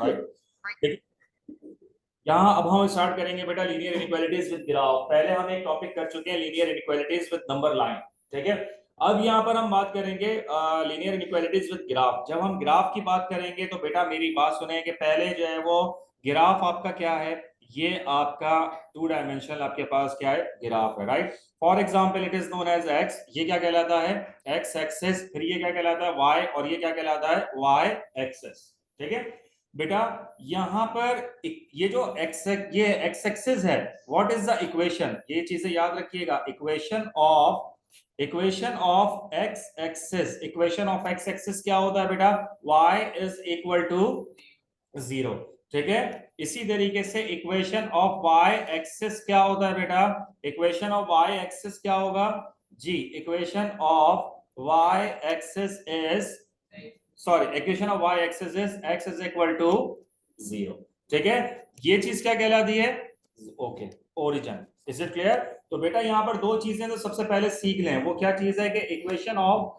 Right. यहाँ अब हम स्टार्ट करेंगे बेटा लीनियर इनइक्वालिटीज विद ग्राफ। पहले हम एक टॉपिक कर चुके हैं linear inequalities with number line, ठीक है। अब यहाँ पर हम बात करेंगे लीनियर इनइक्वालिटीज विद ग्राफ। जब हम ग्राफ की बात करेंगे तो बेटा मेरी बात सुने कि पहले जो है वो ग्राफ आपका क्या है, ये आपका टू डायमेंशनल आपके पास क्या है, ग्राफ है, right. For example it is known as x, ये क्या कहलाता है, एक्स एक्सेस। फिर ये क्या कहलाता है, वाई, और ये क्या कहलाता है, वाई एक्सेस, ठीक है बेटा। यहां पर ये जो ये एक्स एक्सिस है, व्हाट इज द इक्वेशन, ये चीजें याद रखिएगा। Equation of x axis, equation of x axis क्या होता है बेटा, y इज इक्वल टू 0, ठीक है। इसी तरीके से इक्वेशन ऑफ y एक्सिस क्या होता है बेटा, इक्वेशन ऑफ y एक्सिस क्या होगा जी, equation of y axis is equation of y axis is x is equal to 0, ठीक है। ये चीज क्या कहलाती है, okay, origin. Is it clear. तो बेटा यहाँ पर दो चीजें तो सबसे पहले सीख लें, वो क्या चीज है कि equation of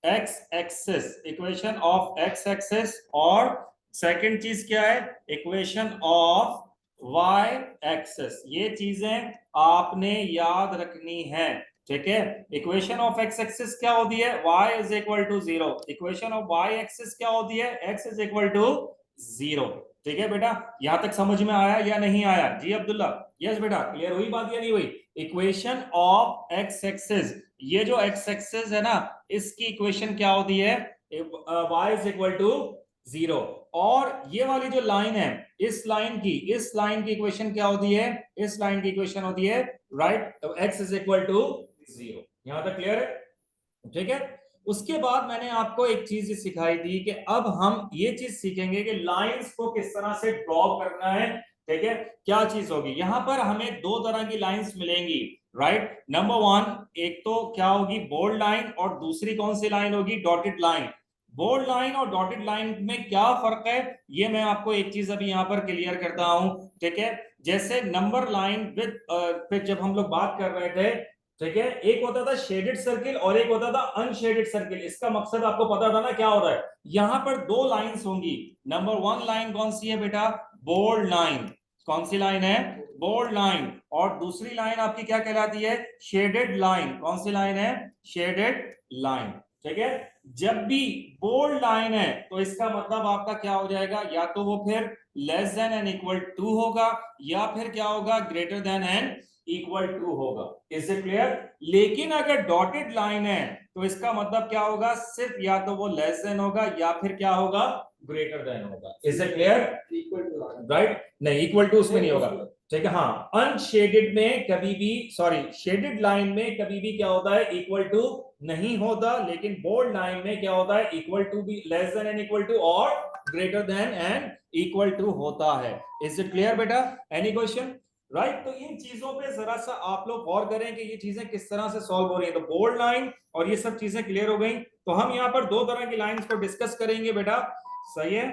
x axis, equation of x axis, और सेकंड चीज क्या है, इक्वेशन ऑफ y एक्सिस। ये चीजें आपने याद रखनी है, ठीक है। इक्वेशन ऑफ एक्स एक्सिस क्या होती है, y is equal to 0। Equation of y axis क्या होती है, x इज इक्वल टू 0, ठीक है बेटा। यहां तक समझ में आया या नहीं आया जी अब्दुल्ला, यस बेटा, क्लियर हुई बात या नहीं हुई। इक्वेशन ऑफ एक्स एक्सिस, ये जो एक्स एक्सिस है ना, इसकी इक्वेशन क्या होती है, y इज इक्वल टू 0। और ये वाली जो लाइन है, इस लाइन की इक्वेशन क्या होती है, इस लाइन की इक्वेशन होती है, right, x is equal to 0। यहां तक क्लियर है, ठीक है। उसके बाद मैंने आपको एक चीज सिखाई थी कि अब हम ये चीज सीखेंगे कि लाइंस को किस तरह से ड्रॉ करना है, ठीक है। क्या चीज होगी, यहां पर हमें दो तरह की लाइंस मिलेंगी, राइट। नंबर वन, एक तो क्या होगी, बोल्ड लाइन, और दूसरी कौन सी लाइन होगी, डॉटेड लाइन। बोल्ड लाइन और डॉटेड लाइन में क्या फर्क है, ये मैं आपको एक चीज अभी यहां पर क्लियर करता हूं, ठीक है। जैसे नंबर लाइन विद पे जब हम लोग बात कर रहे थे, ठीक है, एक होता था शेडेड सर्किल और एक होता था अनशेडेड सर्किल। इसका मकसद आपको पता था ना क्या हो रहा है, यहां पर दो लाइंस होंगी। नंबर वन लाइन कौन सी है बेटा, बोल्ड लाइन। कौन सी लाइन है, बोल्ड लाइन। और दूसरी लाइन आपकी क्या कहलाती है, शेडेड लाइन। कौन सी लाइन है, शेडेड लाइन, ठीक है। जब भी बोल्ड लाइन है तो इसका मतलब आपका क्या हो जाएगा, या तो वो फिर less than and equal to होगा, या फिर क्या होगा, greater than and equal to होगा। Is it clear. लेकिन अगर डॉटेड लाइन है तो इसका मतलब क्या होगा, सिर्फ या तो वो लेस देन होगा या फिर क्या होगा, ग्रेटर देन होगा। Is it clear, equal to, right, नहीं इक्वल टू उसमें नहीं होगा, ठीक है। हाँ, अनशेडेड में कभी भी, शेडेड लाइन में कभी भी क्या होता है, इक्वल टू नहीं होता। लेकिन बोल्ड लाइन में क्या होता है, इक्वल टू भी, less than and equal to, और greater than and equal to होता है। इज इट क्लियर बेटा, एनी क्वेश्चन, राइट। तो इन चीजों पे जरा सा आप लोग गौर करें कि ये चीजें किस तरह से सॉल्व हो रही है। तो बोल्ड लाइन और ये सब चीजें क्लियर हो गई। तो हम यहाँ पर दो तरह की लाइंस को डिस्कस करेंगे बेटा, सही है,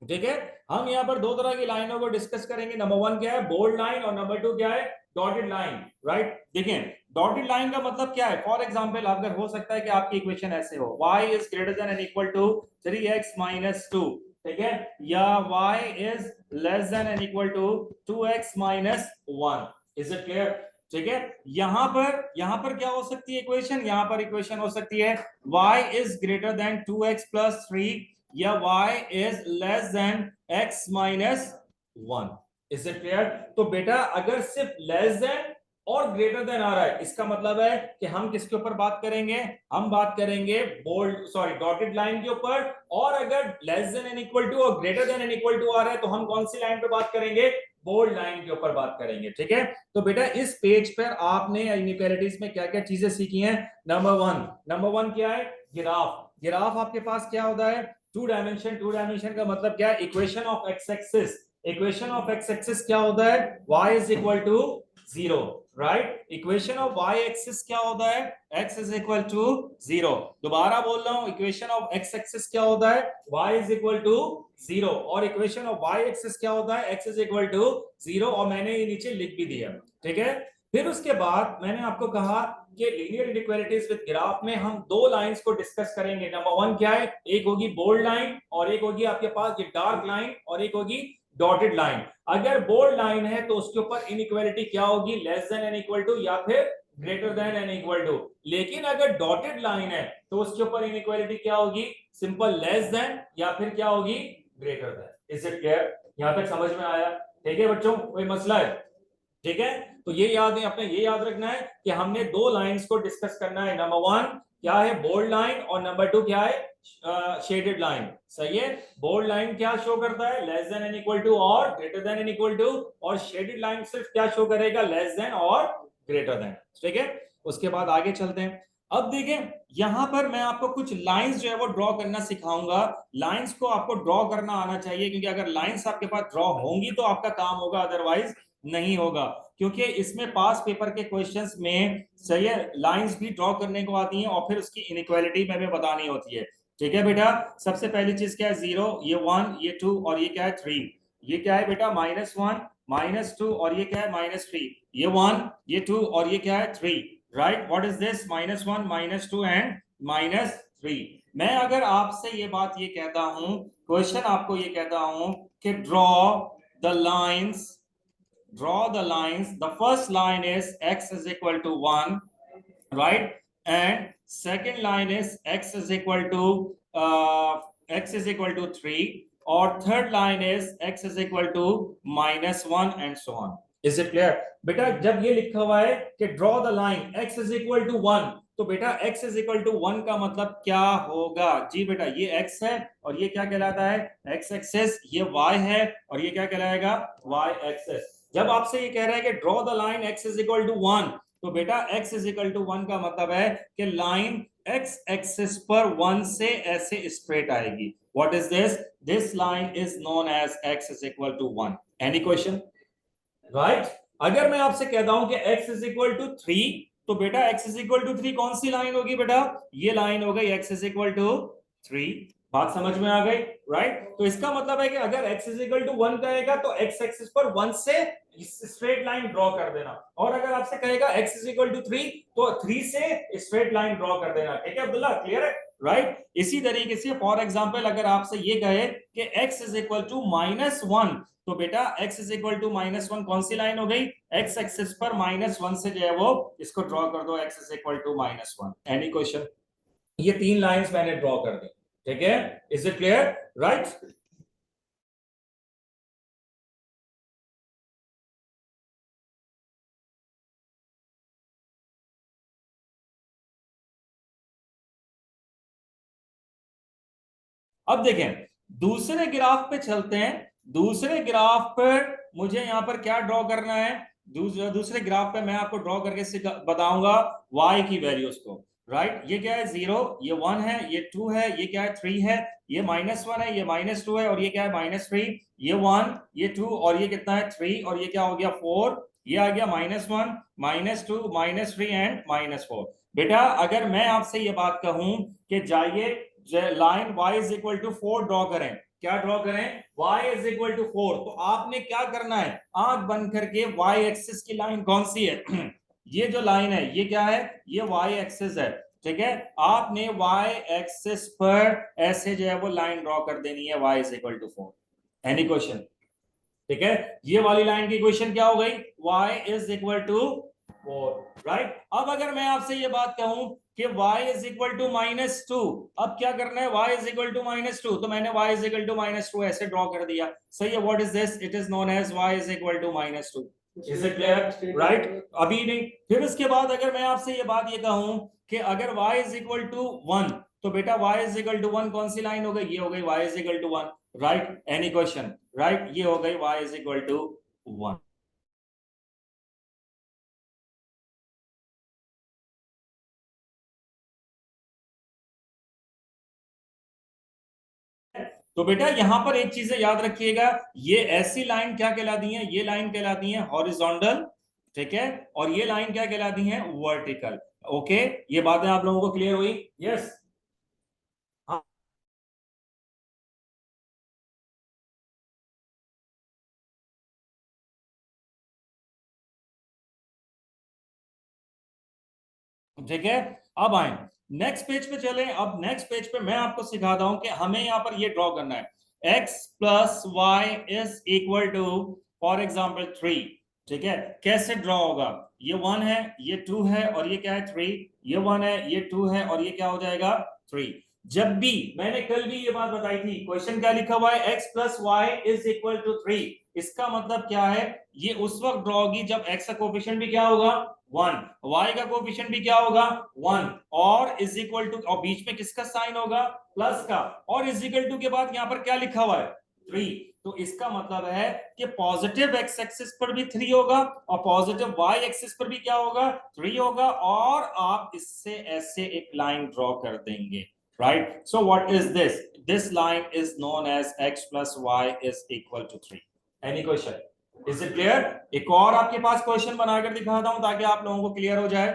ठीक है। हम यहाँ पर दो तरह की लाइनों को डिस्कस करेंगे। नंबर वन क्या है, बोल्ड लाइन, और नंबर टू क्या है, डॉटेड लाइन, राइट। देखिए डॉटेड लाइन का मतलब क्या है, फॉर एग्जांपल अगर हो सकता है कि आपकी इक्वेशन ऐसे हो, y is greater than and equal to 3x minus 2, ठीक है, या y is less than and equal to 2x minus 1। Is it clear, ठीक है। यहां पर क्या हो सकती है इक्वेशन, यहां पर इक्वेशन हो सकती है y is greater then 2x plus 3, या y is less then x minus 1। Is it clear. तो बेटा अगर सिर्फ लेस देन और ग्रेटर देन आ रहा है, इसका मतलब है कि हम किसके ऊपर बात करेंगे, हम बात करेंगे डॉटेड लाइन के ऊपर। और अगर less than and equal to और greater than and equal to आ रहा है तो हम कौन सी लाइन पे बात करेंगे, बोल्ड लाइन के ऊपर बात करेंगे, ठीक है। तो बेटा इस पेज पर आपने इनइक्वालिटीज में क्या क्या चीजें सीखी हैं। नंबर वन क्या है, ग्राफ। ग्राफ आपके पास क्या होता है, टू डायमेंशन का मतलब क्या है, equation of x axis. Equation of x axis क्या होता है, y is equal to 0, right. Equation of y axis क्या होता है, x इज इक्वल टू 0। दोबारा बोल रहा हूं, इक्वेशन ऑफ x एक्सिस क्या होता है, y इज इक्वल टू 0, और इक्वेशन ऑफ y एक्सिस क्या होता है, x इज इक्वल टू 0। और मैंने ये नीचे लिख भी दिया, ठीक है। फिर उसके बाद मैंने आपको कहा कि लीनियर इनइक्वालिटीज विद ग्राफ में हम दो लाइंस को डिस्कस करेंगे। नंबर वन क्या है, एक होगी बोल्ड लाइन और एक होगी आपके पास ये डार्क लाइन और एक होगी डॉटेड लाइन। अगर बोल्ड लाइन है तो उसके ऊपर इनइक्वालिटी क्या होगी, less than N equal to या फिर greater than N equal to. लेकिन अगर डॉटेड लाइन है तो उसके ऊपर इनइक्वालिटी क्या होगी, सिंपल लेस देन या फिर क्या होगी, greater than. Is it clear, यहां तक समझ में आया? ठीक है बच्चों, कोई मसला है? ठीक है, तो ये याद है, अपने ये याद रखना है कि हमने दो लाइंस को डिस्कस करना है। नंबर वन क्या है, बोल्ड लाइन, और नंबर टू क्या है, शेडेड लाइन। सही है, बोल्ड लाइन क्या शो करता है, less than N equal to और greater than N equal to, और शेडेड लाइन सिर्फ क्या शो करेगा, लेस देन और ग्रेटर देन। ठीक है, उसके बाद आगे चलते हैं। अब देखें, यहां पर मैं आपको कुछ लाइंस जो है वो ड्रॉ करना सिखाऊंगा। लाइंस को आपको ड्रॉ करना आना चाहिए, क्योंकि अगर लाइंस आपके पास ड्रॉ होंगी तो आपका काम होगा, अदरवाइज नहीं होगा। क्योंकि इसमें पास पेपर के क्वेश्चंस में सही है लाइंस भी ड्रॉ करने को आती हैं और फिर उसकी इनइक्वालिटी में भी बतानी होती है। ठीक है बेटा, सबसे पहली चीज क्या है, जीरो, ये वन, ये टू, और ये क्या है, थ्री। ये क्या है बेटा, माइनस वन, माइनस टू, और ये क्या है, माइनस थ्री। ये वन, ये टू, और ये क्या है, three. Right, what is this, minus one, minus two and minus three. मैं अगर आपसे ये बात ये कहता हूं, क्वेश्चन आपको ये कहता हूं कि draw the lines, draw the lines. The first line is x is equal to 1, right? And second line is x is equal to x is equal to 3, or third line is x is equal to minus 1 and so on. Is it clear? बेटा जब ये लिखा हुआ है कि draw the line x is equal to 1, तो बेटा x is equal to 1 का मतलब क्या होगा जी बेटा, ये x है और ये क्या कहलाता है, x एक्सेस, ये y है और ये क्या कहलाएगा, y एक्सेस। जब आपसे ये कह रहा है कि draw the line x is equal to 1, तो बेटा x इज इक्वल टू 1 का मतलब है कि लाइन x एक्सिस पर 1 से ऐसे स्ट्रेट आएगी। What is this, this line is known as x is equal to 1। Any question, right? अगर मैं आपसे कहता हूं कि x इज इक्वल टू 3, तो बेटा x इज इक्वल टू 3 कौन सी लाइन होगी बेटा, ये लाइन हो गई x इज इक्वल टू 3। बात समझ में आ गई, राइट? तो इसका मतलब है कि अगर x इज इक्वल टू 1 कहेगा तो x एक्सिस पर 1 से स्ट्रेट लाइन ड्रॉ कर देना, और अगर आपसे कहेगा x इज इक्वल टू 3 तो 3 से स्ट्रेट लाइन ड्रॉ कर देना। ठीक है अब्दुल्ला, क्लियर है? राइट, इसी तरीके से फॉर एग्जांपल अगर आपसे ये कहे कि x इज इक्वल टू -1, तो बेटा x इज इक्वल टू -1 कौन सी लाइन हो गई, x एक्सिस पर -1 से जो है वो इसको ड्रॉ कर दो, x is equal to -1। Any question? ये तीन लाइंस मैंने ड्रॉ कर दी। ठीक है, इज इट क्लियर, राइट? अब देखें, दूसरे ग्राफ पे चलते हैं। दूसरे ग्राफ पर मुझे यहां पर क्या ड्रॉ करना है, दूसरे ग्राफ पे मैं आपको ड्रॉ करके बताऊंगा y की वैल्यूज को। राइट, ये क्या है, 0, ये 1 है, ये 2 है, ये क्या है, 3 है, ये -1 है, ये -2 है, और ये क्या है, -3। ये 1, ये 2, और ये कितना है, 3, और ये क्या हो गया, 4। ये आ गया -1, -2, -3 एंड -4। बेटा अगर मैं आपसे ये बात कहूं कि जाइए line y is equal to 4 draw करें, क्या ड्रॉ करें, y इज इक्वल टू 4, तो आपने क्या करना है, आंख बंद करके y एक्सिस की लाइन कौन सी है ये जो लाइन है ये क्या है, ये y एक्सिस है। ठीक है, आपने y एक्सिस पर ऐसे जो है वो लाइन ड्रॉ कर देनी है, y is equal to 4। Any question? ठीक है, ये वाली लाइन की इक्वेशन क्या हो गई, y is equal to 4। Right, अब अगर मैं आपसे ये बात कहूं कि y इज इक्वल टू -2, अब क्या करना है, y इज इक्वल टू -2, तो मैंने y इज इक्वल टू -2 ऐसे ड्रॉ कर दिया। सही है, what is this, it is known as y is equal to -2। Is it clear, right? अभी नहीं, फिर उसके बाद अगर मैं आपसे ये बात ये कहूं कि अगर y इज इक्वल टू 1, तो बेटा y इज इक्वल टू 1 कौन सी लाइन हो गई, ये हो गई y is equal to 1। Right, any question? Right, ये हो गई y इज इक्वल टू 1। तो बेटा यहां पर एक चीज याद रखिएगा, ये ऐसी लाइन क्या कहलाती है, ये लाइन कहलाती है हॉरिजॉन्टल। ठीक है, और ये लाइन क्या कहलाती है, वर्टिकल। ओके, ये बातें आप लोगों को क्लियर हुई? यस। ठीक है, अब आए नेक्स्ट पेज पे चले। अब नेक्स्ट पेज पे मैं आपको सिखाता हूं कि हमें यहां पर ये ड्रॉ करना है x plus y is equal to for example 3। ठीक है, कैसे ड्रॉ होगा? ये 1 है, ये 2 है और ये क्या है 3। ये 1 है, ये 2 है और ये क्या हो जाएगा 3। जब भी मैंने कल भी ये बात बताई थी, क्वेश्चन क्या लिखा हुआ है x plus y is equal to 3। इसका मतलब क्या है? ये उस वक्त ड्रॉ होगी जब x का कोफिशिएंट भी क्या होगा 1, y का कोफिशिएंट भी क्या होगा 1 और इज इक्वल टू, और बीच में किसका साइन होगा प्लस का, और इज इक्वल टू के बाद यहां पर क्या लिखा हुआ है 3। तो इसका मतलब है कि पॉजिटिव एक्स एक्सिस पर भी 3 होगा और पॉजिटिव वाई एक्सिस पर भी क्या होगा 3 होगा, और आप इससे ऐसे एक लाइन ड्रॉ कर देंगे। Right, so what is this? This line is known as x plus y is equal to 3। Any question? Is it clear? एक और आपके पास क्वेश्चन बनाकर दिखाता हूं ताकि आप लोगों को क्लियर हो जाए।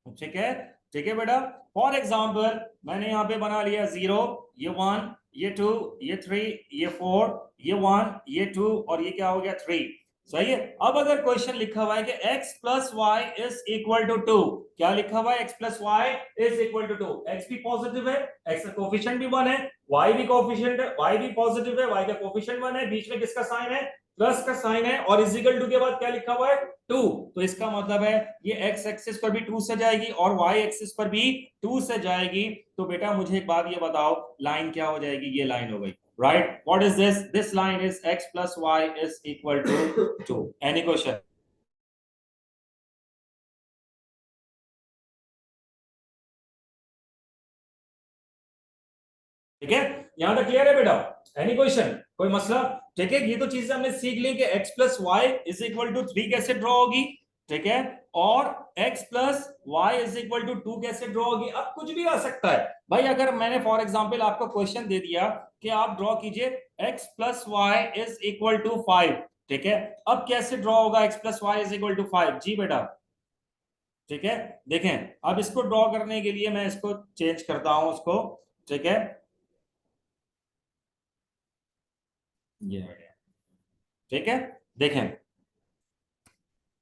ठीक है, ठीक है बेटा। फॉर एग्जाम्पल मैंने यहां पे बना लिया 0, ये 1, ये 2, ये 3, ये 4, ये 1, ये 2 और ये क्या हो गया 3। सही है। अब अगर क्वेश्चन लिखा हुआ है कि x plus y is equal to 2, क्या लिखा हुआ है? x plus y is equal to 2। x भी पॉजिटिव है, x का कोफिशिएंट भी 1 है, y भी कोफिशिएंट है, y भी पॉजिटिव है, y का कोफिशिएंट 1 है, बीच में किसका साइन है प्लस का साइन है, और इज इक्वल टू के बाद क्या लिखा हुआ है 2। तो इसका मतलब है ये x एक्सिस पर भी 2 से जाएगी और y एक्सिस पर भी 2 से जाएगी। तो बेटा मुझे एक बात ये बताओ, लाइन क्या हो जाएगी? ये लाइन हो गई। Right, what is this? This line is x plus y is equal to 2। Any question? ठीक है, यहां तक क्लियर है बेटा? एनी क्वेश्चन, कोई मसला? ठीक है, ये तो चीजें हमने सीख ली कि x plus y is equal to 3 कैसे ड्रॉ होगी। ठीक है, और x plus y is equal to 2 कैसे ड्रॉ होगी। अब कुछ भी आ सकता है भाई। अगर मैंने फॉर एग्जांपल आपको क्वेश्चन दे दिया कि आप ड्रॉ कीजिए x plus y is equal to 5। ठीक है, अब कैसे ड्रॉ होगा x plus y is equal to 5? जी बेटा, ठीक है, देखें अब इसको ड्रॉ करने के लिए मैं इसको चेंज करता हूं उसको। ठीक है, ये ठीक है, देखें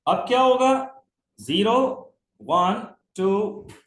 अब क्या होगा 0 1 2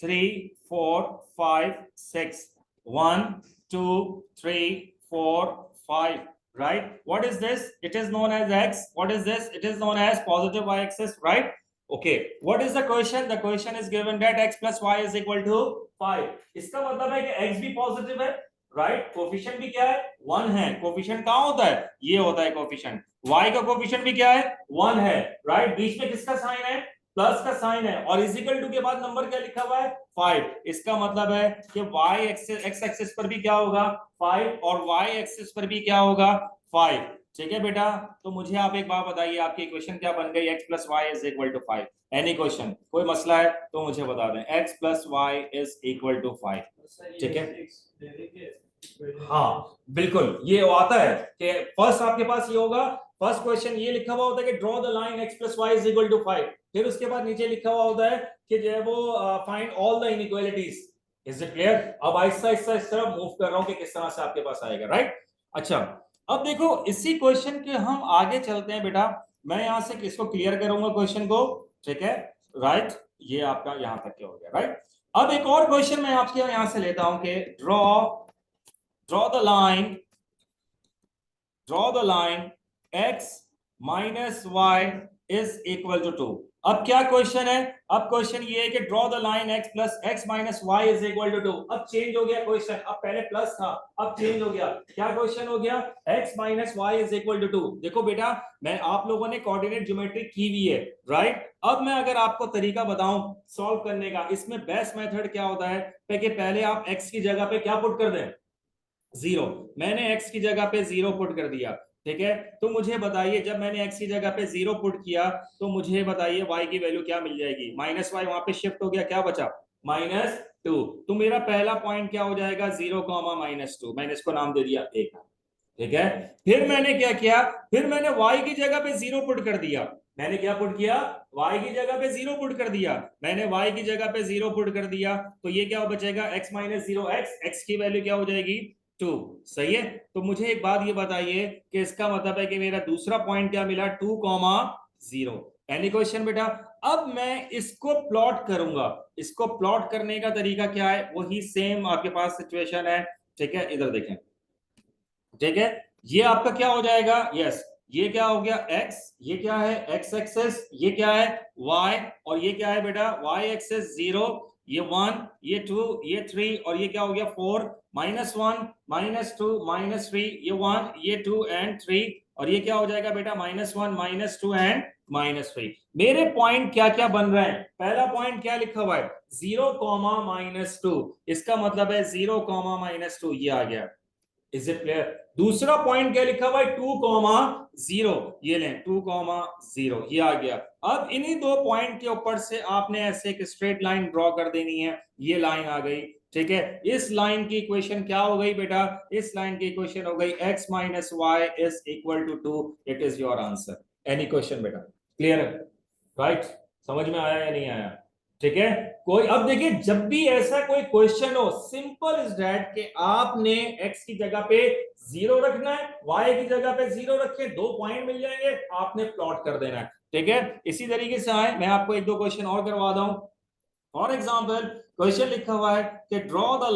3 4 5 6 1 2 3 4 5। right, what is this? It is known as x. What is this? It is known as positive y axis. Right, okay, what is the question? The question is given that x plus y is equal to 5। इसका मतलब है कि x भी positive है, right, coefficient भी क्या है 1 है। कोफिशिएंट कहां होता है? ये होता है कोफिशिएंट। y का कोफिशिएंट भी क्या है 1 है, राइट, बीच में किसका साइन है प्लस का साइन है, और इजिकल टू के बाद नंबर क्या लिखा हुआ है 5। इसका मतलब है कि y एक्सिस x एक्सिस पर भी क्या होगा 5 और y एक्सिस पर भी क्या होगा 5। ठीक है बेटा, तो मुझे आप एक बात बताइए, आपकी इक्वेशन क्या बन गई? x plus y is equal to 5। Any question, कोई मसला है तो मुझे बता दें। x plus y is equal to 5। ठीक है, हाँ बिल्कुल, ये आता है कि फर्स्ट आपके पास ये होगा, फर्स्ट क्वेश्चन ये लिखा हुआ होता है कि draw the line x plus y is equal to 5। फिर उसके बाद नीचे लिखा हुआ होता है कि जो है वो find all the inequalities. Is it clear? अब आहिस्ता आहिस्ता इस तरफ मूव कर रहा हूं कि किस तरह से आपके पास आएगा। राइट, अच्छा, अब देखो इसी क्वेश्चन के हम आगे चलते हैं बेटा। मैं यहां से किसको क्लियर करूंगा क्वेश्चन को। ठीक है, राइट, ये आपका यहां तक क्या हो गया। राइट, अब एक और क्वेश्चन मैं आपके यहां से लेता हूं कि draw the line x minus y is equal to 2। अब क्या क्वेश्चन है? अब क्वेश्चन ये है कि draw the line x plus x minus y is equal to 2। अब चेंज हो गया क्वेश्चन, अब पहले प्लस था अब चेंज हो गया। क्या क्वेश्चन हो गया? x minus y is equal to 2। देखो बेटा, मैं आप लोगों ने कोऑर्डिनेट ज्योमेट्री की हुई है, राइट। अब मैं अगर आपको तरीका बताऊं सॉल्व करने का, इसमें बेस्ट मेथड क्या होता है कि पहले आप x की जगह पे क्या पुट कर दें 0। मैंने x की जगह पे 0 पुट कर दिया। ठीक है, तो मुझे बताइए जब मैंने x की जगह पे 0 पुट किया तो मुझे बताइए y की वैल्यू क्या मिल जाएगी? माइनस वाई वहां पे शिफ्ट हो गया, क्या बचा -2। तो मेरा पहला पॉइंट क्या हो जाएगा 0 -2। मैंने इसको नाम दे दिया 1। ठीक है, फिर मैंने क्या किया, फिर मैंने y की जगह पे 0 पुट कर दिया। मैंने क्या पुट किया? y की जगह पे 0 पुट कर दिया। मैंने y की जगह पे 0 पुट कर दिया, तो ये क्या बचेगा x माइनस 0 x की वैल्यू क्या हो जाएगी 2। सही है, तो मुझे एक बात ये बताइए कि इसका मतलब है कि मेरा दूसरा पॉइंट क्या मिला 2, 0। एनी क्वेश्चन बेटा? अब मैं इसको प्लॉट करूंगा। इसको प्लॉट करने का तरीका क्या है, वही सेम आपके पास सिचुएशन है। ठीक है, इधर देखें। ठीक है, ये आपका क्या हो जाएगा, यस, ये क्या हो गया x, ये क्या है x एक्सेस, ये क्या है y, और ये क्या है बेटा y एक्सेस 0, ये 1, ये 2, ये 3, और ये क्या हो गया 4, -1, -2, -3, ये 1, ये 2 एंड 3, और ये क्या हो जाएगा बेटा -1, -2 एंड -3। मेरे पॉइंट क्या क्या बन रहे हैं, पहला पॉइंट क्या लिखा हुआ है 0, -2, इसका मतलब है 0, -2, ये आ गया। Is it clear? दूसरा पॉइंट क्या लिखा हुआ है 2,0, ये लें 2,0, ये आ गया। अब इन्हीं दो पॉइंट के ऊपर से आपने ऐसे एक स्ट्रेट लाइन ड्रॉ कर देनी है, ये लाइन आ गई। ठीक है, इस लाइन की इक्वेशन क्या हो गई बेटा, इस लाइन की इक्वेशन हो गई x minus y is equal to 2। It is your answer. Any question बेटा? क्लियर है? राइट, समझ में आया या नहीं आया? ठीक है, कोई अब देखिए, जब भी ऐसा कोई क्वेश्चन हो, सिंपल इज दैट कि आपने x की जगह पे 0 रखना है, y की जगह पे 0 रखे, 2 पॉइंट मिल जाएंगे, आपने प्लॉट कर देना है। ठीक है, इसी तरीके से आए, मैं आपको एक दो क्वेश्चन और करवा दूं। फॉर एग्जाम्पल क्वेश्चन लिखा हुआ है कि draw the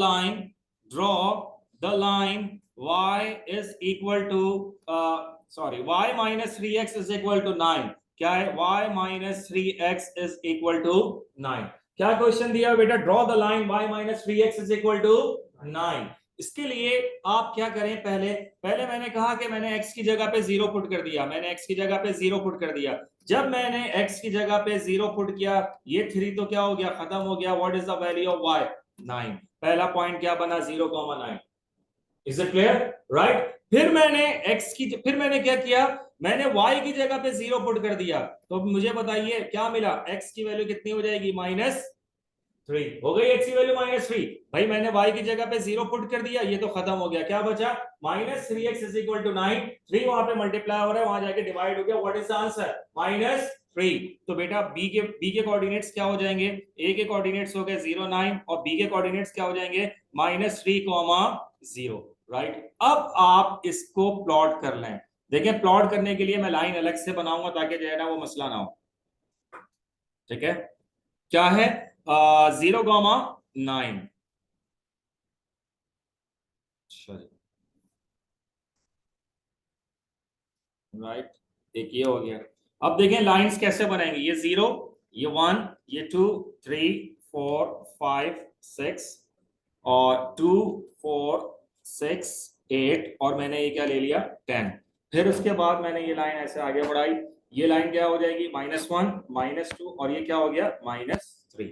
line y is equal to y minus 3x is equal to 9। क्या है, y minus 3x is equal to 9। क्या क्वेश्चन दिया बेटा, draw the line y minus 3x is equal to 9। इसके लिए आप क्या करें, पहले मैंने कहा कि मैंने x की जगह पे 0 पुट कर दिया, मैंने x की जगह पे 0 पुट कर दिया। जब मैंने x की जगह पे 0 पुट किया, ये 3 तो क्या हो गया, खत्म हो गया। What is the value of y, 9। पहला पॉइंट क्या बना, 0,9। Is it clear? राइट। फिर मैंने क्या किया, मैंने y की जगह पे 0 पुट कर दिया, तो मुझे बताइए क्या मिला, x की वैल्यू कितनी हो जाएगी, -3 हो गई। x की वैल्यू -3, भाई मैंने y की जगह पे 0 पुट कर दिया, ये तो खत्म हो गया। क्या बचा, -3x इज इक्वल टू 9। 3 वहां पे मल्टीप्लाई हो रहा है, वहां जाके डिवाइड हो गया। What is the answer, -3। तो बेटा b के कोऑर्डिनेट्स क्या हो जाएंगे, a के कोऑर्डिनेट्स हो गए 0, 9, और b के कोऑर्डिनेट्स क्या हो जाएंगे, -3, 0। राइट, अब आप इसको प्लॉट कर लें। देखिए, प्लॉट करने के लिए मैं लाइन अलग से बनाऊंगा ताकि जो है ना वो मसला ना हो। ठीक है, क्या है 0,9। राइट, एक ये हो गया। अब देखें लाइंस कैसे बनाएंगे, ये 0, ये 1, ये 2, 3, 4, 5, 6, और 2, 4, 6, 8, और मैंने ये क्या ले लिया 10। फिर उसके बाद मैंने ये लाइन ऐसे आगे बढ़ाई, ये लाइन क्या हो जाएगी, -1, -2, और ये क्या हो गया, -3।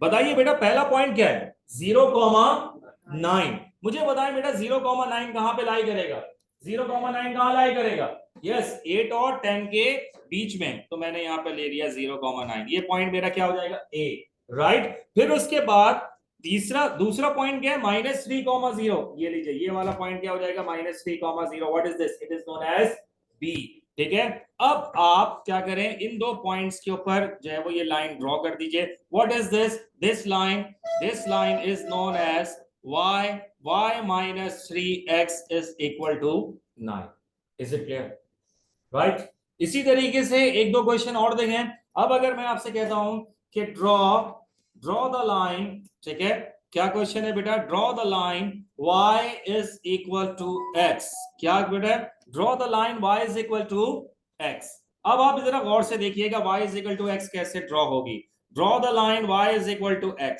बताइए बेटा पहला पॉइंट क्या है, 0,9। मुझे बताएं बेटा 0,9 कहां पे लाई करेगा, 0,9 कहां लाई करेगा, यस 8 और 10 के बीच में। तो मैंने यहां पे ले लिया 0,9, ये पॉइंट मेरा क्या हो जाएगा, ए। राइट, फिर उसके बाद दूसरा पॉइंट क्या है, -3,0, ये लीजिए, ये वाला पॉइंट क्या हो जाएगा, -3,0। What is this, it is known as B. ठीक है, अब आप क्या करें, इन दो पॉइंट्स के ऊपर जो है वो ये लाइन ड्रॉ कर दीजिए। What is this line is known as y minus 3x is equal to 9। Is it clear? Right, इसी तरीके से एक दो क्वेश्चन और देखें। अब अगर मैं आपसे कहता हूं कि ड्रॉ द लाइन, ठीक है, क्या क्वेश्चन है बेटा, draw the line y is equal to x। क्या बेटा, draw the line y is equal to x। अब आप जरा गौर से देखिएगा y is equal to x कैसे ड्रॉ होगी। Draw the line y is equal to x।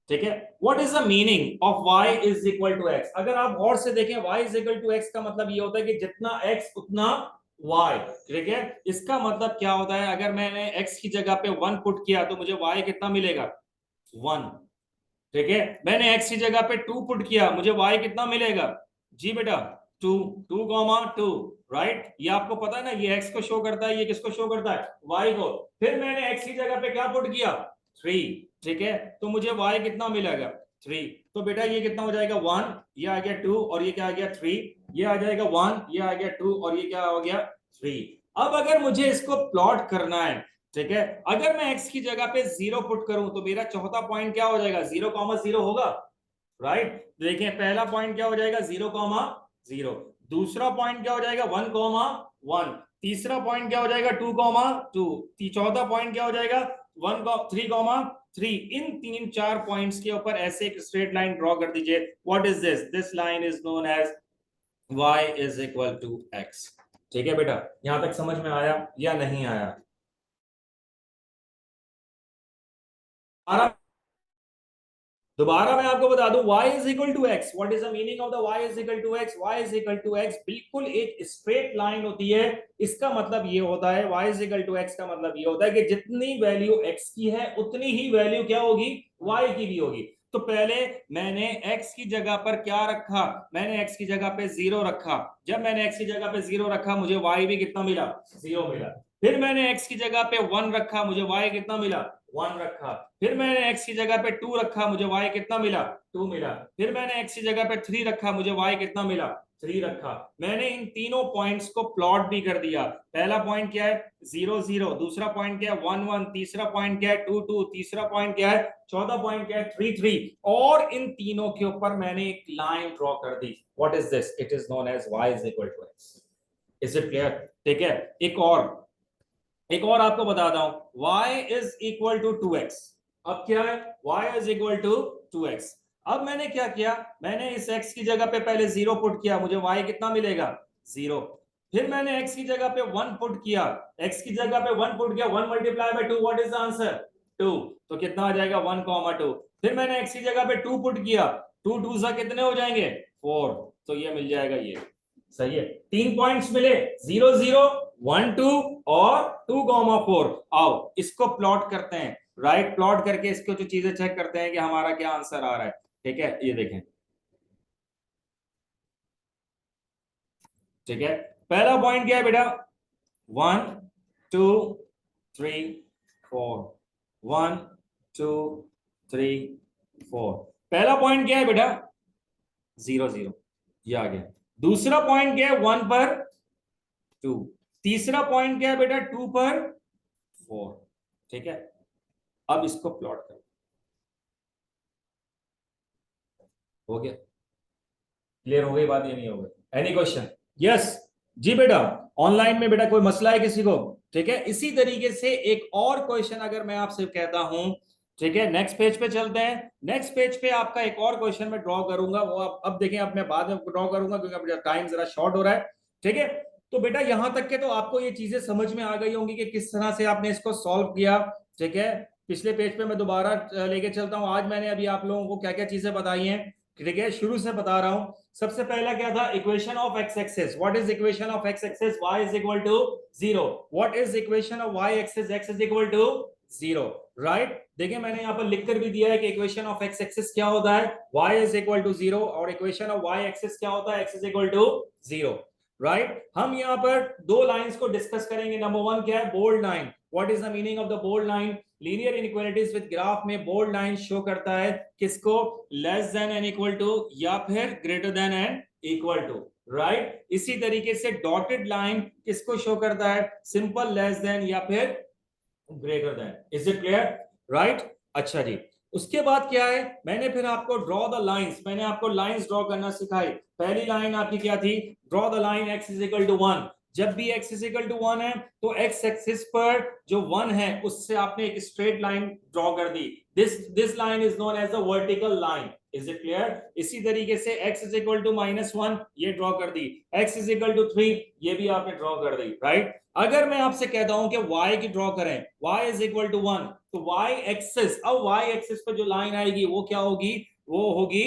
ठीक है, what is the meaning of y is equal to x? अगर आप गौर से देखें, y is equal to x का मतलब ये होता है कि जितना x उतना y। ठीक है, इसका मतलब क्या होता है, अगर मैंने x की जगह पे 1 पुट किया तो मुझे y कितना मिलेगा, 1। ठीक है, मैंने x की जगह पे 2 पुट किया, मुझे y कितना मिलेगा, जी बेटा 2, 2,2। राइट, ये आपको पता है ना, ये x को शो करता है, ये किसको शो करता है, y को। फिर मैंने x की जगह पे क्या पुट किया, 3। ठीक है, तो मुझे y कितना मिलेगा, 3। तो बेटा ये कितना हो जाएगा, 1, ये आ गया 2, और ये क्या आ गया 3, ये आ जाएगा 1, ये आ गया 2, और ये क्या हो गया 3। अब अगर मुझे इसको प्लॉट करना है, ठीक है, अगर मैं x की जगह पे 0 पुट करूं तो मेरा चौथा पॉइंट क्या हो जाएगा, 0,0 होगा। राइट, देखिए पहला पॉइंट क्या हो जाएगा, 0,0। दूसरा पॉइंट क्या हो जाएगा, 1,1। तीसरा पॉइंट क्या हो जाएगा 2,2, चौथा पॉइंट क्या हो जाएगा 3,3। इन 3-4 पॉइंट्स के ऊपर ऐसे एक स्ट्रेट लाइन ड्रॉ कर दीजिए। What is this line is known as y is equal to x। ठीक है बेटा, यहां तक समझ में आया या नहीं आया? दोबारा मैं आपको बता दूं y is equal to x. What is the meaning of the y is equal to x? y is equal to x बिल्कुल एक स्ट्रेट लाइन होती है। इसका मतलब ये होता है y is equal to x का मतलब ये होता है कि जितनी वैल्यू x की है उतनी ही वैल्यू क्या होगी y की भी होगी। तो पहले मैंने x की जगह पर क्या रखा, मैंने x की जगह पे 0 रखा। जब मैंने x की जगह पे 0 रखा मुझे y भी कितना मिला 0 मिला। फिर मैंने x की जगह पे 1 रखा, मुझे y कितना मिला 1 रखा। फिर मैंने x की जगह पे 2 रखा, मुझे y कितना मिला 2 मिला। फिर मैंने x की जगह पे 3 रखा, मुझे y कितना मिला 3 रखा। मैंने इन तीनों पॉइंट्स को प्लॉट भी कर दिया। पहला पॉइंट क्या है 0 0, दूसरा पॉइंट क्या है 1 1, तीसरा पॉइंट क्या है 2 2, तीसरा पॉइंट क्या है, चौथा पॉइंट क्या है 3 3। और इन तीनों के ऊपर मैंने एक लाइन ड्रॉ कर दी। What is this? It is known as y is equal to x। Is it clear? ठीक है, एक और आपको बताता हूं, y is equal to 2x। अब क्या है y is equal to 2x। अब मैंने क्या किया, मैंने इस x की जगह पे पहले 0 पुट किया, मुझे y कितना मिलेगा 0। फिर मैंने x की जगह पे 1 पुट किया, x की जगह पे 1 पुट किया, 1 multiply by 2, what is the answer 2। तो कितना आ जाएगा 1,2। फिर मैंने x की जगह पे 2 पुट किया, 2 2 सा कितने हो जाएंगे 4। तो ये मिल जाएगा ये। सही है, 3 पॉइंट्स मिले 0 0 1 2 और 2,4। आओ इसको प्लॉट करते हैं, राइट? प्लॉट करके इसको जो चीजें चेक करते हैं कि हमारा क्या आंसर आ रहा है। ठीक है, ये देखें। ठीक है, पहला पॉइंट क्या है बेटा 1 2 3 4, 1 2 3 4। पहला पॉइंट क्या है बेटा 0 0, ये आ गया। दूसरा पॉइंट क्या है 1 पर 2। तीसरा पॉइंट क्या है बेटा 2 पर 4। ठीक है, अब इसको प्लॉट करो। हो गया? क्लियर हो गई बात या नहीं हो गई? Any question? यस जी बेटा। ऑनलाइन में बेटा कोई मसला है किसी को? ठीक है, इसी तरीके से एक और क्वेश्चन अगर मैं आपसे कहता हूं, ठीक है, नेक्स्ट पेज पे चलते हैं। नेक्स्ट पेज पे आपका एक और क्वेश्चन मैं ड्रॉ करूंगा, वो अब देखें, अब मैं बाद में ड्रॉ करूंगा क्योंकि टाइम जरा शॉर्ट हो रहा है। ठीक है, तो बेटा यहां तक के तो आपको ये चीजें समझ में आ गई होंगी कि किस तरह से आपने इसको सॉल्व किया। ठीक है, पिछले पेज पे मैं दोबारा लेके चलता हूं। आज मैंने अभी आप लोगों को क्या क्या चीजें बताई हैं, ठीक है, शुरू से बता रहा हूं। सबसे पहला क्या था, equation of x axis. What is equation of x axis? y is equal to 0। What is equation of y axis? x is equal to 0। Right, देखिए मैंने यहां पर लिखकर भी दिया है कि इक्वेशन ऑफ एक्स एक्सिस क्या होता है, y इज इक्वल टू 0, और इक्वेशन ऑफ y एक्सिस क्या होता है, x is equal to 0। Right, हम यहां पर दो लाइंस को डिस्कस करेंगे। नंबर 1 क्या है, bold line. What is the meaning of the bold line? Linear inequalities with graph में बोल्ड लाइन शो करता है किसको, less than N equal to या फिर greater than N equal to. Right, इसी तरीके से डॉटेड लाइन किसको शो करता है, सिंपल लेस देन या फिर greater then. Is it clear? Right, अच्छा जी। उसके बाद क्या है, मैंने फिर आपको ड्रॉ द लाइंस, मैंने आपको लाइंस ड्रॉ करना सिखाई। पहली लाइन आपकी क्या थी, draw the line x is equal to 1। जब भी x इज इक्वल टू 1 है तो x एक्सिस पर जो 1 है उससे आपने एक स्ट्रेट लाइन ड्रॉ कर दी। This line is known as the vertical line. Is it clear? इसी तरीके से x इज इक्वल टू -1 ये ड्रॉ कर दी, x इज इक्वल टू 3 ये भी आपने ड्रॉ कर दी। राइट, अगर मैं आपसे कहता हूं कि y की ड्रॉ करें, y इज इक्वल टू 1, तो y एक्सिस, अब y एक्सिस पर जो लाइन आएगी वो क्या होगी, वो होगी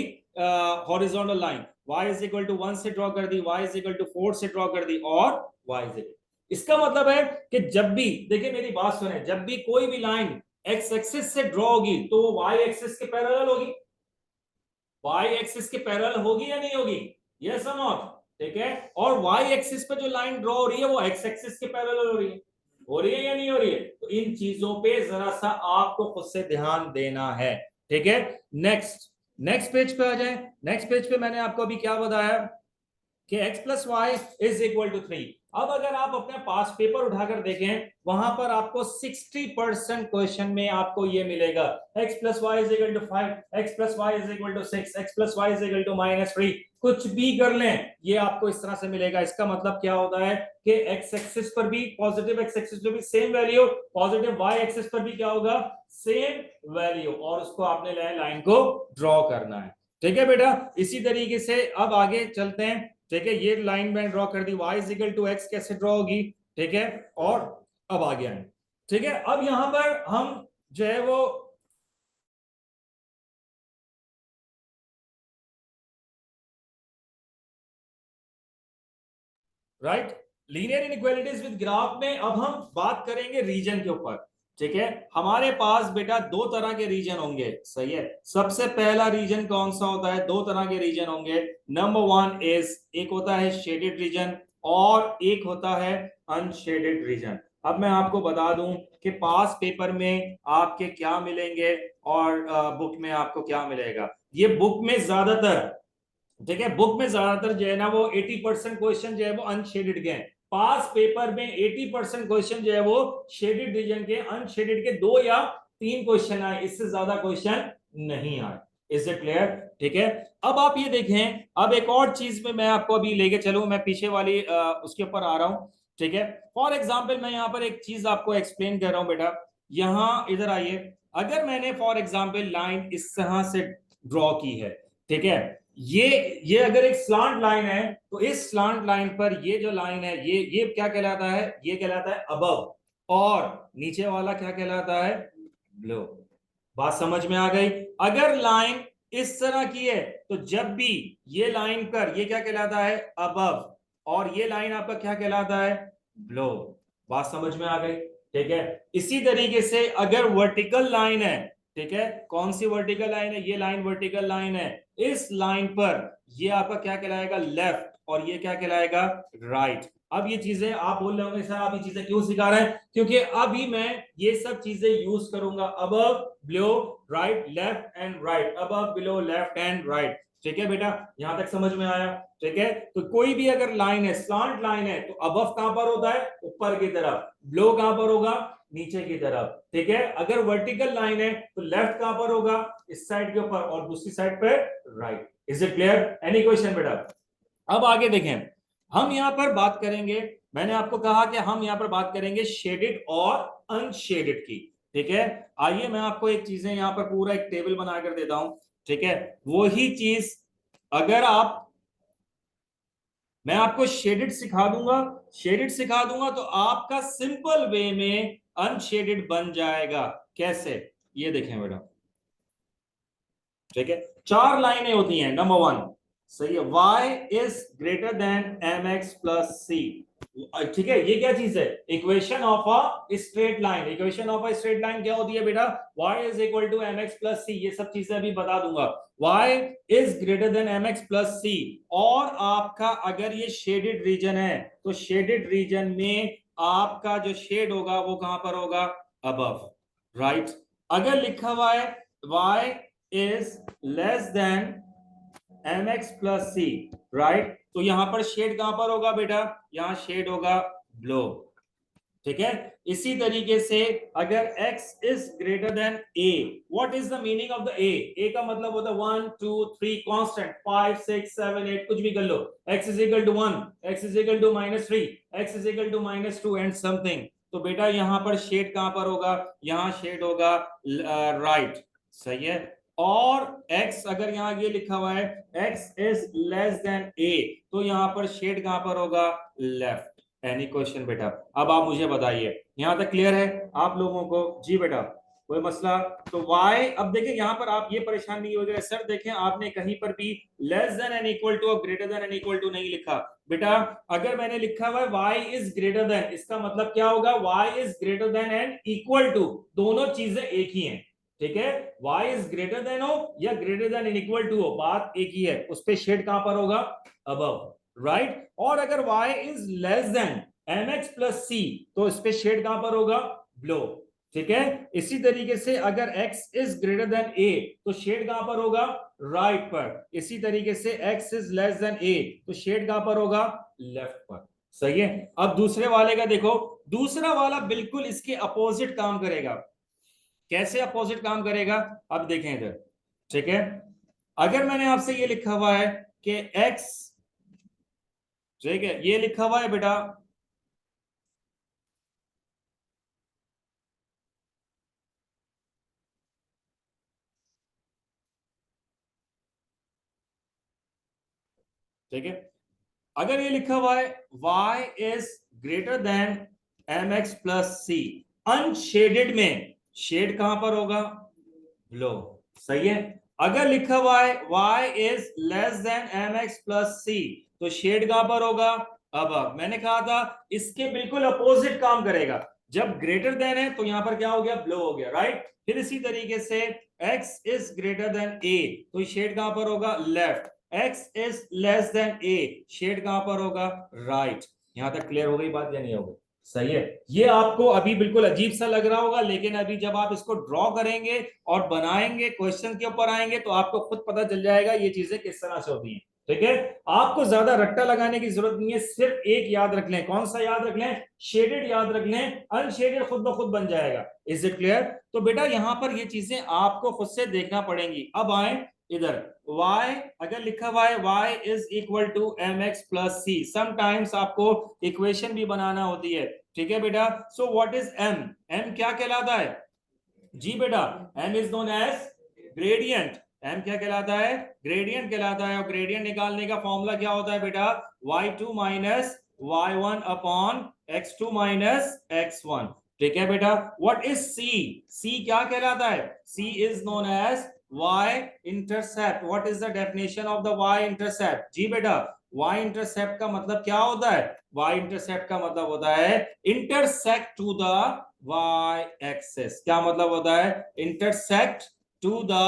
horizontal line. y is equal to 1 से ड्रॉ कर दी, y इज इक्वल टू 4 से ड्रॉ कर दी, और y इज इक्वल। इसका मतलब है कि जब भी, देखिए मेरी बात सुने, जब भी कोई भी लाइन x एक्सिस से ड्रॉ होगी तो वो y एक्सिस के पैरेलल होगी। y एक्सिस के पैरेलल होगी या नहीं होगी? यस और नॉट? ठीक है, और y एक्सिस पे जो लाइन ड्रॉ हो रही है वो x एक्सिस के पैरेलल हो रही है या नहीं हो रही है? तो इन चीजों पे जरा सा आपको खुद से ध्यान देना है। ठीक है, नेक्स्ट पेज पे आ जाए। नेक्स्ट पेज पे मैंने आपको अभी क्या बताया कि x plus y is equal to 3। अब अगर आप अपने पास पेपर उठाकर देखें, वहां पर आपको 60% क्वेश्चन में आपको ये मिलेगा x plus y is equal to 5, x plus y is equal to 6, x plus y is equal to -3। कुछ भी कर लें, ये आपको इस तरह से मिलेगा। इसका मतलब क्या होता है कि x एक्सिस पर भी, पॉजिटिव x एक्सिस पर भी same value, positive y axis पर भी क्या होगा, सेम वैल्यू, और उसको आपने लाइन को ड्रॉ करना है। ठीक है बेटा, इसी तरीके से अब आगे चलते हैं। ठीक है, ये लाइन मैंने ड्रॉ कर दी, y is equal to x कैसे ड्रॉ होगी। ठीक है, और अब आगे आए। ठीक है, अब यहां पर हम जो है वो right, linear inequalities with graph में अब हम बात करेंगे रीजन के ऊपर। ठीक है, हमारे पास बेटा दो तरह के रीजन होंगे, सही है। सबसे पहला रीजन कौन सा होता है, दो तरह के रीजन होंगे। नंबर वन इज, एक होता है शेडेड रीजन और एक होता है अनशेडेड रीजन। अब मैं आपको बता दूं कि पास पेपर में आपके क्या मिलेंगे और बुक में आपको क्या मिलेगा। ये बुक में ज्यादातर, ठीक है, बुक में ज्यादातर जो है ना वो 80% क्वेश्चन जो है वो अनशेडेड के हैं। पास पेपर में 80% क्वेश्चन जो है वो शेडेड रीजन के, अनशेडेड के 2 या 3 क्वेश्चन आए, इससे ज्यादा क्वेश्चन नहीं आए। Is it clear? ठीक है, अब आप ये देखें, अब एक और चीज में मैं आपको अभी लेके चलूं, मैं पीछे वाली उसके ऊपर आ रहा हूं। ठीक है, फॉर एग्जाम्पल मैं यहाँ पर एक चीज आपको एक्सप्लेन कर रहा हूं बेटा। यहां इधर आइए, अगर मैंने फॉर एग्जाम्पल लाइन इस तरह से ड्रॉ की है, ठीक है, ये अगर एक स्लांट लाइन है, तो इस स्लांट लाइन पर ये जो लाइन है, ये क्या कहलाता है, ये कहलाता है अबव, और नीचे वाला क्या कहलाता है, बिलो। बात समझ में आ गई? अगर लाइन इस तरह की है, तो जब भी ये लाइन पर, ये क्या कहलाता है, अबव, और ये लाइन आपका क्या कहलाता है, बिलो। बात समझ में आ गई? ठीक है, इसी तरीके से अगर वर्टिकल लाइन है, ठीक है, कौन सी वर्टिकल लाइन है, ये लाइन वर्टिकल लाइन है, इस लाइन पर ये आपका क्या कहलाएगा, लेफ्ट, और ये क्या कहलाएगा, राइट। अब ये चीजें आप बोल रहे होंगे सर आप ये चीजें क्यों सिखा रहे हैं, क्योंकि अभी मैं ये सब चीजें यूज करूंगा, above, below, right, left and right, above, below, left and right. ठीक है बेटा, यहां तक समझ में आया? ठीक है, तो कोई भी अगर लाइन है, स्लांट लाइन है, तो अबव कहां पर होता है, ऊपर की तरफ, बिलो कहां पर होगा, नीचे की तरफ। ठीक है, अगर वर्टिकल लाइन है तो लेफ्ट कहां पर होगा, इस साइड के ऊपर, और दूसरी साइड पे right. Is it clear? Any question बेटा? अब आगे देखें, हम यहां पर बात करेंगे, मैंने आपको कहा कि हम यहां पर बात करेंगे शेडेड और अनशेडेड की। ठीक है, आइए मैं आपको एक चीजें यहां पर पूरा एक टेबल बनाकर देता हूं। ठीक है, वही चीज अगर आप, मैं आपको शेडेड सिखा दूंगा, शेडेड सिखा दूंगा तो आपका सिंपल वे में अनशेडेड बन जाएगा। कैसे, ये देखें बेटा। ठीक है, 4 लाइनें होती हैं। नंबर 1, सही है, y is greater than mx plus c। ठीक है, ये क्या चीज है, equation of a straight line. Equation of a straight line क्या होती है बेटा, y is equal to mx plus c। ये सब चीजें अभी बता दूंगा। y is greater than mx plus c, और आपका अगर ये शेडेड रीजन है, तो शेडेड रीजन में आपका जो शेड होगा वो कहां पर होगा, अबव, राइट। अगर लिखा हुआ है y is less than mx plus c, right, तो यहां पर शेड कहां पर होगा बेटा, यहां शेड होगा बिलो। ठीक है, इसी तरीके से अगर x is greater than a, what is the meaning of the a का मतलब होता है 1 2 3 कांस्टेंट, 5 6 7 8 कुछ भी कर लो, x is equal to 1, x is equal to -3, x is equal to -2 and something। तो बेटा यहां पर शेड कहां पर होगा, यहां शेड होगा राइट, सही है। और x अगर यहां ये लिखा हुआ है x is less than a, तो यहां पर शेड कहां पर होगा, लेफ्ट। एनी क्वेश्चन बेटा? अब आप मुझे बताइए, यहां तक क्लियर है आप लोगों को? जी बेटा, कोई मसला? तो y, अब देखिए यहां पर आप ये परेशान नहीं हो गए सर, देखें आपने कहीं पर भी less than and equal to और greater than and equal to नहीं लिखा। बेटा अगर मैंने लिखा हुआ है y इज ग्रेटर देन, इसका मतलब क्या होगा, y is greater than and equal to, दोनों चीजें एक ही हैं। ठीक है, y इज ग्रेटर देन हो या greater than and equal to हो, बात एक ही है। उस पे शेड कहां पर होगा, अबव, राइट। और अगर y is less than mx plus c, तो इस पे शेड कहां पर होगा, बिलो। ठीक है। इसी तरीके से अगर x is greater than a तो शेड कहां पर होगा, राइट पर। इसी तरीके से x is less than a तो शेड कहां पर होगा, लेफ्ट पर। सही है। अब दूसरे वाले का देखो, दूसरा वाला बिल्कुल इसके अपोजिट काम करेगा। कैसे अपोजिट काम करेगा, अब देखें इधर। ठीक है, अगर मैंने आपसे ये लिखा हुआ है कि x, ठीक है, ये लिखा हुआ है बेटा ठीक है, अगर ये लिखा हुआ है y is greater than mx plus c, unshaded में शेड कहां पर होगा, लो। सही है। अगर लिखा हुआ है y is less than mx plus C तो शेड कहां पर होगा, अब मैंने कहा था इसके बिल्कुल अपोजिट काम करेगा। जब ग्रेटर देन है तो यहां पर क्या हो गया, ब्लो हो गया, राइट। फिर इसी तरीके से x is greater than a तो शेड कहां पर होगा, left. x is less than a shade कहां पर होगा, राइट। यहां तक क्लियर हो गई बात या नहीं हो गई? सही है। ये आपको अभी बिल्कुल अजीब सा लग रहा होगा, लेकिन अभी जब आप इसको ड्रॉ करेंगे और बनाएंगे, क्वेश्चन के ऊपर आएंगे तो आपको खुद पता चल जाएगा ये चीजें किस तरह से होती हैं। ठीक है, आपको ज्यादा रट्टा लगाने की जरूरत नहीं है, सिर्फ एक याद रख लें। कौन सा याद रख लें, शेडेड याद रख लें, अनशेडेड खुद ब खुद बन जाएगा। Is it clear? तो बेटा यहां पर ये चीजें आपको खुद से देखना पड़ेंगी। अब आए इधर, y अगर लिखा हुआ है y is equal to m x plus c, sometimes आपको इक्वेशन भी बनाना होती है। ठीक है बेटा, so what is m, m क्या कहलाता है, जी बेटा, m is known as gradient. m क्या कहलाता है, ग्रेडियंट कहलाता है। और ग्रेडियंट निकालने का फॉर्मूला क्या होता है बेटा, y2 minus y1 upon x2 minus x1। ठीक है बेटा, व्हाट इज c, c क्या कहलाता है, c is known as y intercept. What is the definition of the y intercept, जी बेटा, y इंटरसेप्ट का मतलब क्या होता है, y इंटरसेप्ट का मतलब होता है intersect to the y axis. क्या मतलब होता है, intersect to the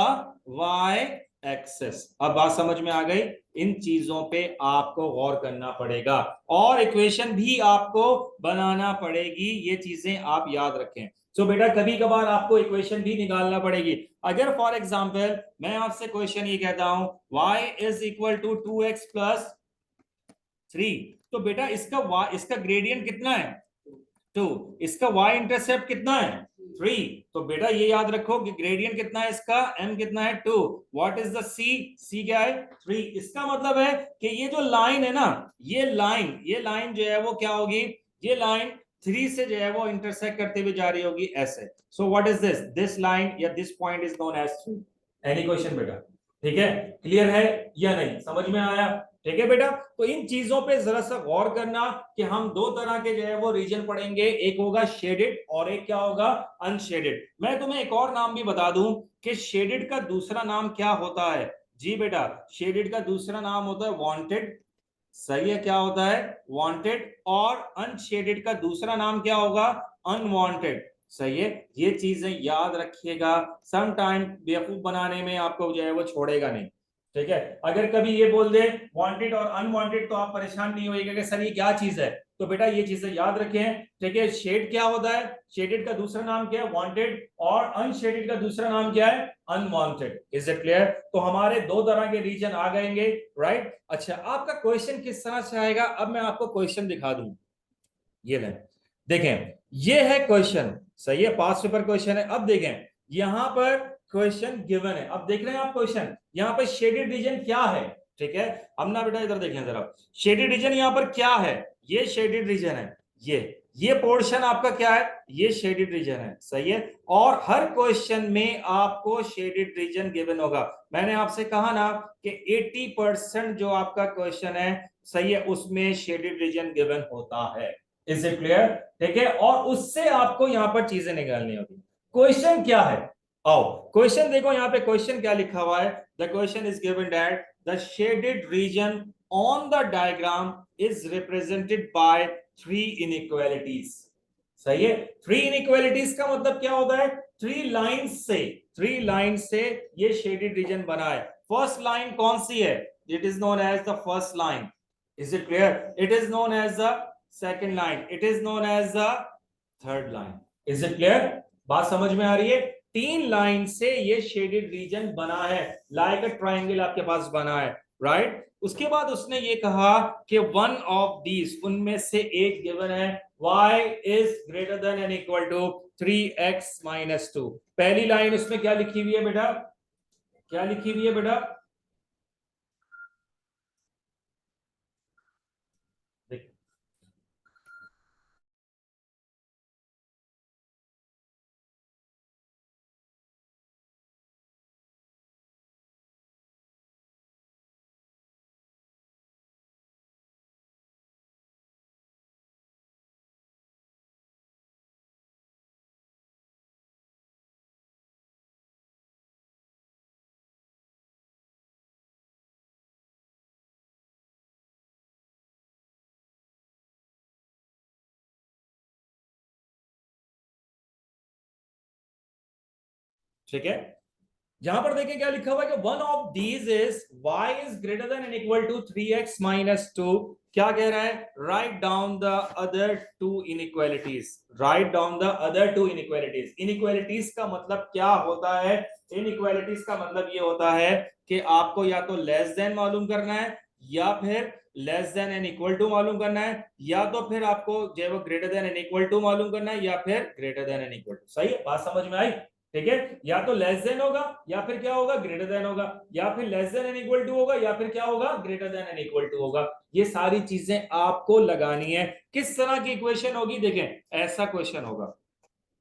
y axis. अब बात समझ में आ गई। इन चीजों पे आपको गौर करना पड़ेगा और इक्वेशन भी आपको बनाना पड़ेगी, ये चीजें आप याद रखें। सो बेटा कभी कभार आपको इक्वेशन भी निकालना पड़ेगी। अगर फॉर एग्जांपल मैं आपसे क्वेश्चन ये कहता हूं y is equal to 2x plus 3, तो बेटा इसका ग्रेडियंट कितना है, 2, इसका y इंटरसेप्ट कितना है, 3। तो बेटा ये याद रखो कि ग्रेडियंट कितना है इसका, m कितना है, 2। व्हाट इज द c क्या है, 3। इसका मतलब है कि ये जो लाइन है ना, ये लाइन जो है वो क्या होगी, ये लाइन 3 से जो है वो इंटरसेक्ट करते हुए जा रही होगी ऐसे। So what is this line या this point is known as 3। Any question बेटा? ठीक है, क्लियर है या नहीं, समझ में आया? ठीक है बेटा, तो इन चीजों पे जरा सा गौर करना कि हम दो तरह के जो है वो रीजन पढ़ेंगे, एक होगा शेडेड और एक क्या होगा, अनशेडेड। मैं तुम्हें एक और नाम भी बता दूं कि शेडेड का दूसरा नाम क्या होता है, जी बेटा, शेडेड का दूसरा नाम होता है वांटेड। सही है, क्या होता है, वांटेड। और अनशेडेड का दूसरा नाम क्या होगा, अनवांटेड। सही है, ये चीजें याद रखिएगा, सम टाइम बेवकूफ बनाने में आपको जो है वो छोड़ेगा नहीं। ठीक है, अगर कभी ये बोल दे वांटेड और अनवांटेड तो आप परेशान नहीं होइएगा कि सर ये क्या चीज है। तो बेटा ये चीजें याद रखें। ठीक है, शेड क्या होता है, शेडेड का दूसरा नाम क्या है, वांटेड। और अनशेडेड का दूसरा नाम क्या है, अनवांटेड। Is it clear? तो हमारे दो तरह के रीजन आ गएंगे, राइट। अच्छा, आपका क्वेश्चन किस तरह से आएगा, अब मैं आपको क्वेश्चन दिखा दूं। ये लें, देखें, ये है क्वेश्चन। सही है, पास पेपर क्वेश्चन है। अब देखें, यहां पर क्वेश्चन गिवन है। अब देख रहे हैं आप क्वेश्चन, यहां पर शेडेड रीजन क्या है। ठीक है, अब ना बेटा इधर देखें जरा, शेडेड रीजन यहां पर क्या है, ये शेडेड रीजन है। ये पोर्शन आपका क्या है, ये शेडेड रीजन है। सही है, और हर क्वेश्चन में आपको शेडेड रीजन गिवन होगा। मैंने आपसे कहा ना कि 80% जो आपका क्वेश्चन है, सही है, उसमें शेडेड रीजन गिवन होता है। Is it clear? ठीक है, और उससे आपको यहां पर चीजें निकालनी होगी। क्वेश्चन क्या है, आओ क्वेश्चन देखो, यहां पे क्वेश्चन क्या लिखा हुआ है, the question is given that the shaded region on the diagram is represented by 3 inequalities. सही है, 3 इनइक्वालिटीज का मतलब क्या होता है, 3 लाइन से ये शेडेड रीजन बना है। फर्स्ट लाइन कौन सी है, it is known as the first line. Is it clear? It is known as the second line, it is known as the third line. Is it clear? बात समझ में आ रही है? 3 लाइन से ये शेडेड रीजन बना है, लाइक अ ट्राइंगल आपके पास बना है, राइट। उसके बाद उसने ये कहा कि वन ऑफ दीज, उनमें से एक गिवन है, y is greater than and equal to 3x-2। पहली लाइन उसमें क्या लिखी हुई है बेटा? क्या लिखी हुई है बेटा? ठीक है, यहां पर देखिए क्या लिखा हुआ है कि one of these is y is greater than and equal to 3x-2। क्या कह रहा है? Write down the other two inequalities. Write down the other two inequalities. Inequalities का मतलब क्या होता है? इनइक्वालिटीज का मतलब ये होता है कि आपको या तो लेस देन मालूम करना है, या फिर less than and equal to मालूम करना है, या तो फिर आपको जो है वो greater than and equal to मालूम करना है, या फिर greater than and equal to. सही है, बात समझ में आई? ठीक है, या तो लेस देन होगा, या फिर क्या होगा? ग्रेटर देन होगा, या फिर less than and equal to होगा, या फिर क्या होगा? Greater than and equal to होगा। ये सारी चीजें आपको लगानी है। किस तरह की इक्वेशन होगी? देखें, ऐसा क्वेश्चन होगा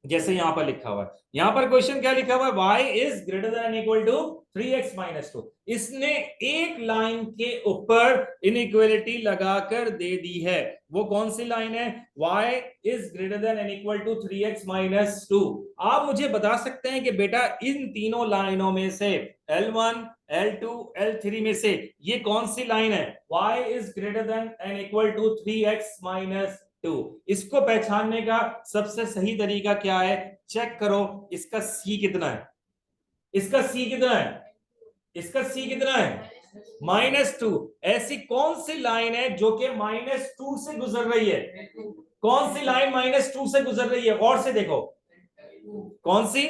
जैसे यहां पर लिखा हुआ है। यहां पर क्वेश्चन क्या लिखा हुआ है? y is greater than equal to 3x-2। इसने एक लाइन के ऊपर इनइक्वालिटी लगाकर दे दी है। वो कौन सी लाइन है? y is greater than equal to 3x-2। आप मुझे बता सकते हैं कि बेटा इन तीनों लाइनों में से L1, L2, L3 में से ये कौन सी लाइन है? y is greater than equal to 3x-2। इसको पहचानने का सबसे सही तरीका क्या है? चेक करो, इसका सी कितना है? इसका सी कितना है? इसका सी कितना है? -2। ऐसी कौन सी लाइन है जो कि -2 से गुजर रही है? कौन सी लाइन -2 से गुजर रही है? और से देखो, कौन सी?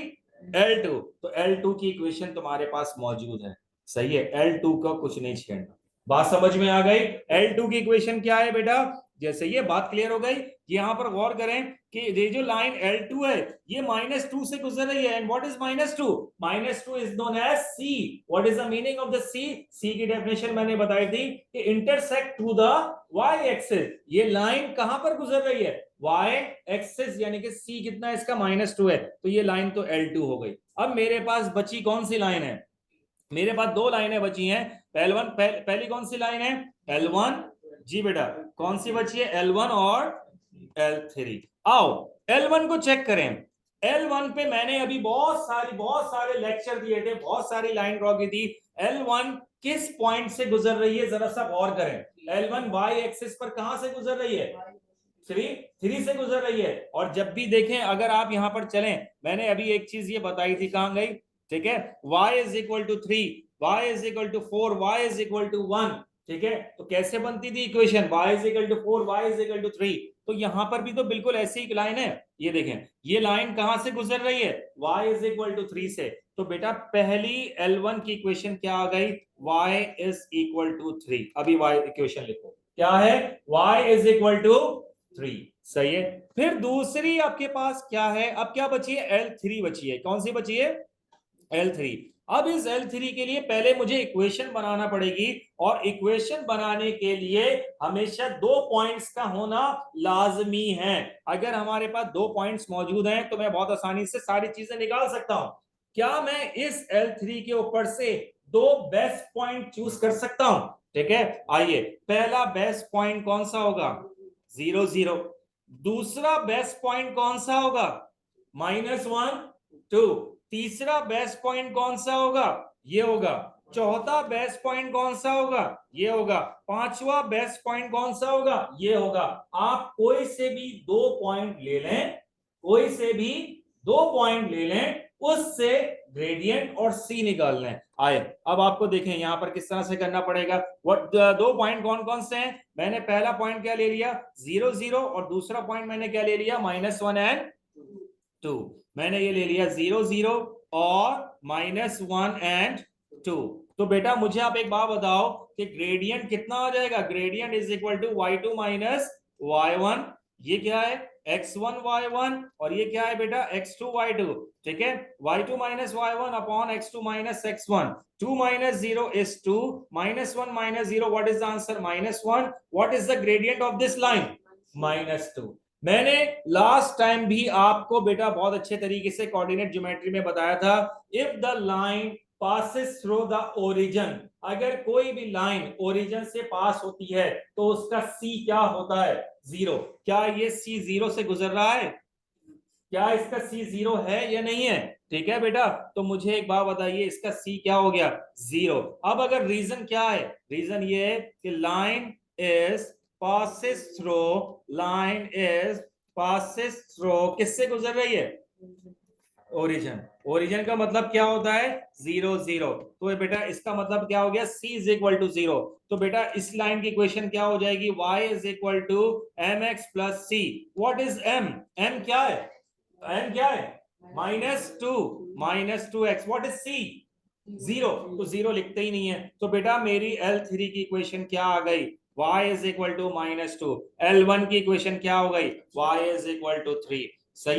L2। तो L2 की इक्वेशन तुम्हारे पास मौजूद है। सही है, L2 का कुछ नहीं छेड़ना। बात समझ में आ गई? L2 की इक्वेशन क्या है बेटा? जैसे ये बात क्लियर हो गई, यहां पर गौर करें कि ये जो लाइन L2 है ये -2 से गुजर रही है। And what is -2? -2 is known as C। What is the meaning of the C? C की डेफिनेशन मैंने बताई थी कि intersect to the y axis. ये लाइन कहां पर गुजर रही है? y एक्सिस, यानी कि C कितना है इसका? -2 है, तो ये लाइन तो L2 हो गई। अब मेरे पास बची कौन सी लाइन है? मेरे पास दो लाइनें बची हैं। पहली कौन सी लाइन है? L1। जी बेटा, कौन सी बची है? L1 और L3। आओ L1 को चेक करें। L1 पे मैंने अभी बहुत सारे लेक्चर दिए थे, बहुत सारी लाइन ड्रॉ की थी। L1 किस पॉइंट से गुजर रही है? जरा सा गौर करें। L1 y एक्सिस पर कहां से गुजर रही है? 3 से गुजर रही है। और जब भी देखें, अगर आप यहां पर चलें, मैंने अभी एक चीज ये बताई थी, कहां गई? ठीक है, y is equal to 3, y is equal to 4, y is equal to 1। ठीक है, तो कैसे बनती थी equation? y is equal to 4, y is equal to 3। तो यहां पर भी तो बिल्कुल ऐसी एक लाइन है। ये देखें, ये लाइन कहां से गुजर रही है? y इज इक्वल टू 3 से। तो बेटा पहली L1 की इक्वेशन क्या आ गई? y is equal to 3। अभी y इक्वेशन लिखो, क्या है? y is equal to 3। सही है। फिर दूसरी आपके पास क्या है? अब क्या बची है? L3 बची है। कौन सी बची है? L3। अब इस L3 के लिए पहले मुझे इक्वेशन बनाना पड़ेगी, और इक्वेशन बनाने के लिए हमेशा दो पॉइंट्स का होना लाजमी है। अगर हमारे पास दो पॉइंट्स मौजूद हैं तो मैं बहुत आसानी से सारी चीजें निकाल सकता हूं। क्या मैं इस L3 के ऊपर से दो बेस्ट पॉइंट चूज कर सकता हूं? ठीक है, आइए, पहला बेस्ट पॉइंट कौन सा होगा? 0 0। दूसरा बेस्ट पॉइंट कौन सा होगा? -1 2। तीसरा बेस्ट पॉइंट कौन सा होगा? ये होगा। चौथा बेस्ट पॉइंट कौन सा होगा? ये होगा। पांचवा बेस्ट पॉइंट कौन सा होगा? ये होगा। आप कोई से भी दो पॉइंट ले लें, कोई से भी दो पॉइंट ले लें, उससे ग्रेडियंट और सी निकाल लें। आए, अब आपको देखें यहां पर किस तरह से करना पड़ेगा। दो पॉइंट कौन कौन से हैं? मैंने पहला पॉइंट क्या ले लिया? 0 0, और दूसरा पॉइंट मैंने क्या ले लिया? -1 एंड 2। मैंने ये ले लिया 0 0 और -1 एंड 2। तो बेटा मुझे आप एक बात बताओ कि ग्रेडियंट कितना आ जाएगा? Gradient is equal to y2 minus y1। ये क्या है? x1 y1 और ये क्या है बेटा? x2 y2। ठीक है, y2 minus y1 upon x2 minus x1। 2 minus 0 is 2, -1 minus 0, what is the answer? -1. What is the gradient of this line? -2। मैंने लास्ट टाइम भी आपको बेटा बहुत अच्छे तरीके से कोऑर्डिनेट ज्योमेट्री में बताया था, if the line passes through the origin, अगर कोई भी लाइन ओरिजिन से पास होती है तो उसका सी क्या होता है? 0। क्या ये सी 0 से गुजर रहा है? क्या इसका सी 0 है या नहीं है? ठीक है बेटा, तो मुझे एक बात बताइए, इसका सी क्या हो गया? 0। अब अगर रीजन क्या है? रीजन ये है कि line is passes through, line is passes through, किससे गुजर रही है? ओरिजिन। ओरिजिन का मतलब क्या होता है? 0 0। तो बेटा इसका मतलब क्या हो गया? c is equal to 0। तो बेटा इस लाइन की इक्वेशन क्या हो जाएगी? y is equal to mx plus c। What is m? m क्या है? m क्या है? -2 x। What is c? 0। तो 0 लिखते ही नहीं है। तो बेटा मेरी L3 की इक्वेशन क्या आ गई? y is equal to -2। L1 की इक्वेशन क्या हो गई? y is equal to 3।